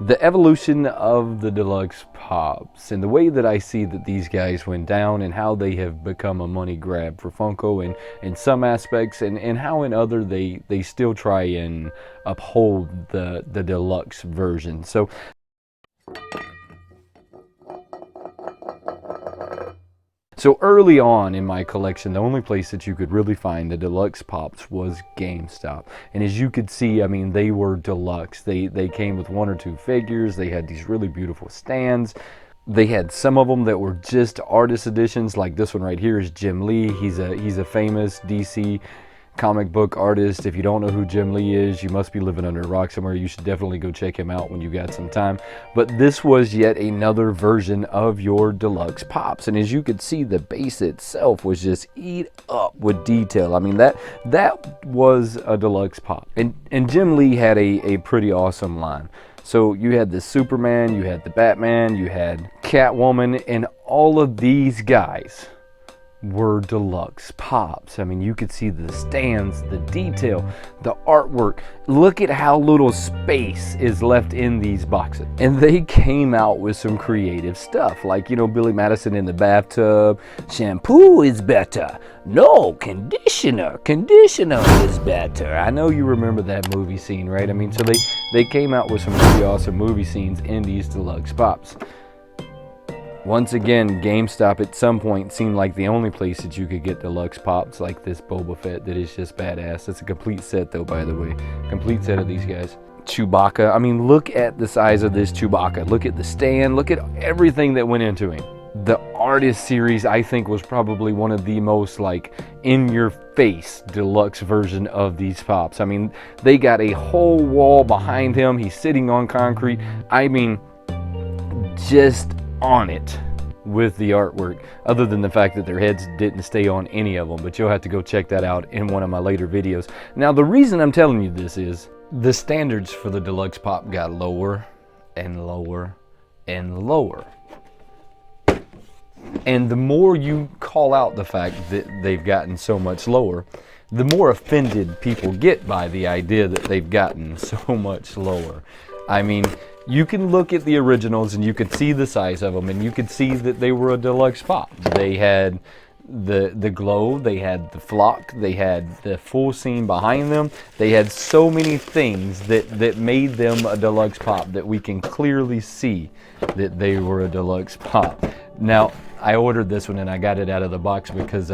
The evolution of the deluxe pops and the way that I see that these guys went down and how they have become a money grab for Funko in some aspects, and how in other they still try and uphold the deluxe version. So early on in my collection, the only place that you could really find the deluxe pops was GameStop. And as you could see, I mean, they were deluxe. They came with 1 or 2 figures. They had these really beautiful stands. They had some of them that were just artist editions, like this one right here is Jim Lee. He's a famous DC comic book artist. If you don't know who Jim Lee is, you must be living under a rock somewhere. You should definitely go check him out when you got some time. But this was yet another version of your deluxe pops, and as you could see, the base itself was just eat up with detail. I mean, that was a deluxe pop. And Jim Lee had a pretty awesome line. So you had the Superman, you had the Batman, you had Catwoman, and all of these guys were deluxe pops. I mean, you could see the stands, the detail, the artwork. Look at how little space is left in these boxes. And they came out with some creative stuff, like, you know, Billy Madison in the bathtub. Shampoo is better. No, conditioner is better. I know you remember that movie scene, right? I mean, so they came out with some pretty awesome movie scenes in these deluxe pops. Once again, GameStop at some point seemed like the only place that you could get deluxe pops like this Boba Fett that is just badass. It's a complete set though, by the way. Complete set of these guys. Chewbacca. I mean, look at the size of this Chewbacca. Look at the stand. Look at everything that went into him. The Artist series, I think, was probably one of the most like in-your-face deluxe version of these pops. I mean, they got a whole wall behind him. He's sitting on concrete. I mean, just on it with the artwork, other than the fact that their heads didn't stay on any of them, but you'll have to go check that out in one of my later videos. Now, the reason I'm telling you this is the standards for the deluxe pop got lower and lower and lower. And the more you call out the fact that they've gotten so much lower, the more offended people get by the idea that they've gotten so much lower. I mean, you can look at the originals and you could see the size of them, and you could see that they were a deluxe pop. They had the glow, they had the flock, they had the full scene behind them. They had so many things that made them a deluxe pop that we can clearly see that they were a deluxe pop. Now, I ordered this one and I got it out of the box because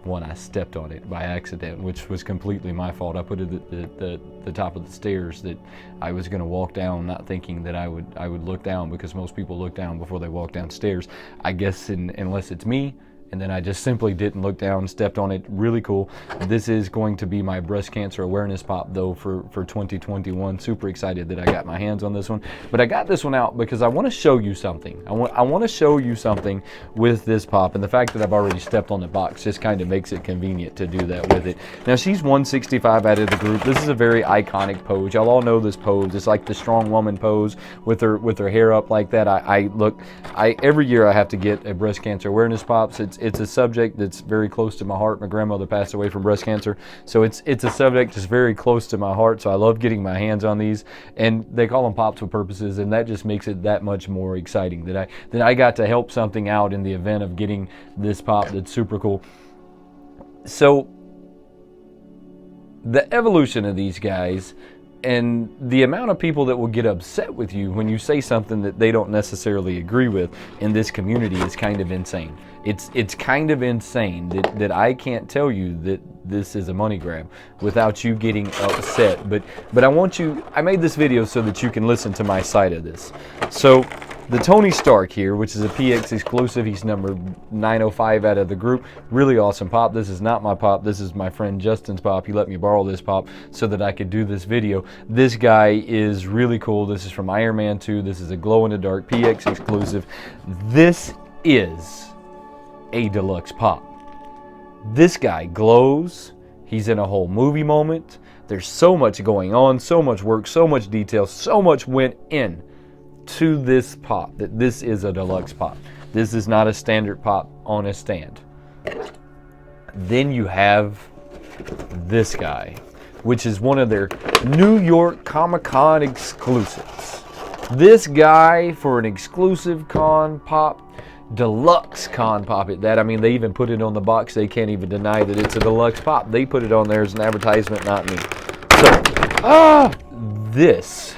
one, I stepped on it by accident, which was completely my fault. I put it at the top of the stairs that I was going to walk down, not thinking that I would look down, because most people look down before they walk downstairs. I guess unless it's me. And then I just simply didn't look down, stepped on it. Really cool. This is going to be my breast cancer awareness pop though for 2021. Super excited that I got my hands on this one. But I got this one out because I want to show you something. I want to show you something with this pop, and the fact that I've already stepped on the box just kind of makes it convenient to do that with it. Now, she's 165 out of the group. This is a very iconic pose. Y'all all know this pose. It's like the strong woman pose with her hair up like that. Every year I have to get a breast cancer awareness pops. It's a subject that's very close to my heart. My grandmother passed away from breast cancer, so it's a subject that's very close to my heart. So I love getting my hands on these, and they call them pops for purposes, and that just makes it that much more exciting that I got to help something out in the event of getting this pop that's super cool. So the evolution of these guys and the amount of people that will get upset with you when you say something that they don't necessarily agree with in this community is kind of insane. It's kind of insane that I can't tell you that this is a money grab without you getting upset. But I made this video so that you can listen to my side of this. So the Tony Stark here, which is a PX exclusive, he's number 905 out of the group. Really awesome pop. This is not my pop. This is my friend Justin's pop. He let me borrow this pop so that I could do this video. This guy is really cool. This is from Iron Man 2. This is a glow-in-the-dark PX exclusive. This is a deluxe pop. This guy glows. He's in a whole movie moment. There's so much going on, so much work, so much detail, so much went in to this pop that this is a deluxe pop. This is not a standard pop on a stand. Then you have this guy, which is one of their New York Comic Con exclusives. This guy, for an exclusive con pop, deluxe con pop at that. I mean, they even put it on the box. They can't even deny that it's a deluxe pop. They put it on there as an advertisement, not me. So, this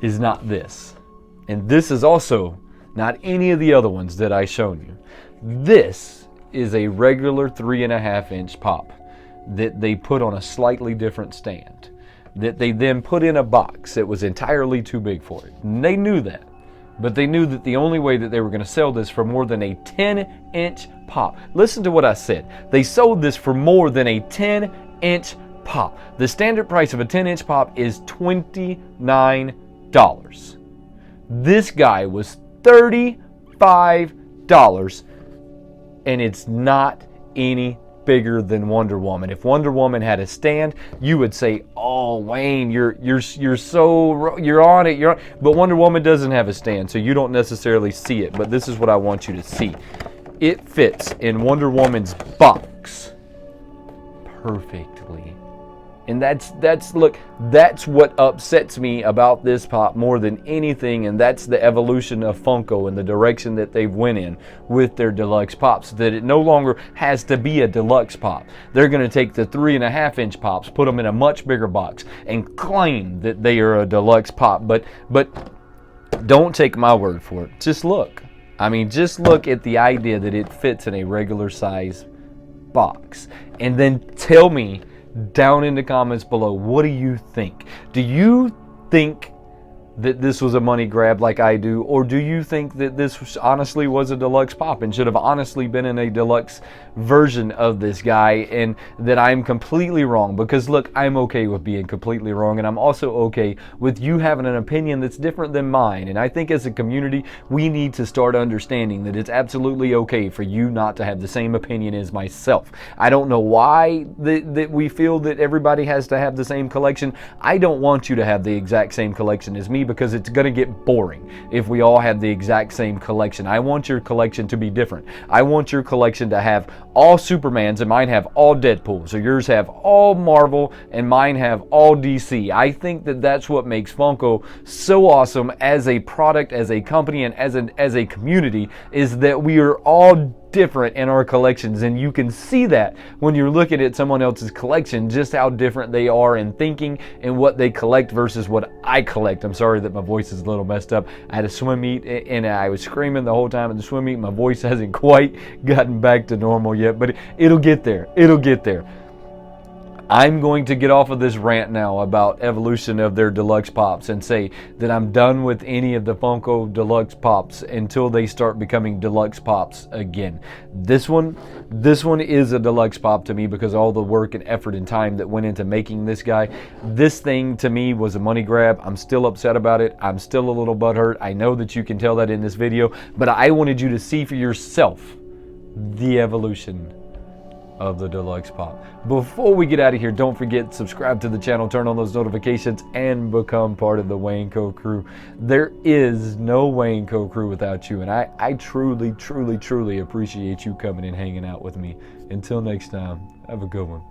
is not this. And this is also not any of the other ones that I shown you. This is a regular 3.5 inch pop that they put on a slightly different stand, that they then put in a box that was entirely too big for it. And they knew that. But they knew that the only way that they were going to sell this for more than a 10-inch pop. Listen to what I said. They sold this for more than a 10-inch pop. The standard price of a 10-inch pop is $29. This guy was $35, and it's not any bigger than Wonder Woman. If Wonder Woman had a stand, you would say, "Oh, Wayne, you're on it." But Wonder Woman doesn't have a stand, so you don't necessarily see it. But this is what I want you to see. It fits in Wonder Woman's box perfectly. And that's what upsets me about this pop more than anything, and that's the evolution of Funko and the direction that they've went in with their deluxe pops, that it no longer has to be a deluxe pop. They're going to take the 3.5 inch pops, put them in a much bigger box, and claim that they are a deluxe pop. But don't take my word for it. Just look. I mean, just look at the idea that it fits in a regular size box, and then tell me down in the comments below, what do you think? Do you think that this was a money grab like I do, or do you think that this honestly was a deluxe pop and should have honestly been in a deluxe version of this guy, and that I'm completely wrong? Because look, I'm okay with being completely wrong, and I'm also okay with you having an opinion that's different than mine. And I think as a community, we need to start understanding that it's absolutely okay for you not to have the same opinion as myself. I don't know why that we feel that everybody has to have the same collection. I don't want you to have the exact same collection as me, because it's going to get boring if we all have the exact same collection. I want your collection to be different. I want your collection to have all Supermans and mine have all Deadpool. So yours have all Marvel and mine have all DC. I think that that's what makes Funko so awesome as a product, as a company, and as a community, is that we are all different in our collections. And you can see that when you're looking at someone else's collection, just how different they are in thinking and what they collect versus what I collect. I'm sorry that my voice is a little messed up. I had a swim meet and I was screaming the whole time at the swim meet. My voice hasn't quite gotten back to normal yet, but it'll get there. It'll get there. I'm going to get off of this rant now about evolution of their deluxe pops and say that I'm done with any of the Funko deluxe pops until they start becoming deluxe pops again. This one is a deluxe pop to me because all the work and effort and time that went into making this guy. This thing to me was a money grab. I'm still upset about it. I'm still a little butthurt. I know that you can tell that in this video, but I wanted you to see for yourself the evolution of the deluxe pop. Before we get out of here, don't forget, subscribe to the channel, turn on those notifications, and become part of the Wayneko crew. There is no Wayneko crew without you, and I truly, truly, truly appreciate you coming and hanging out with me. Until next time, have a good one.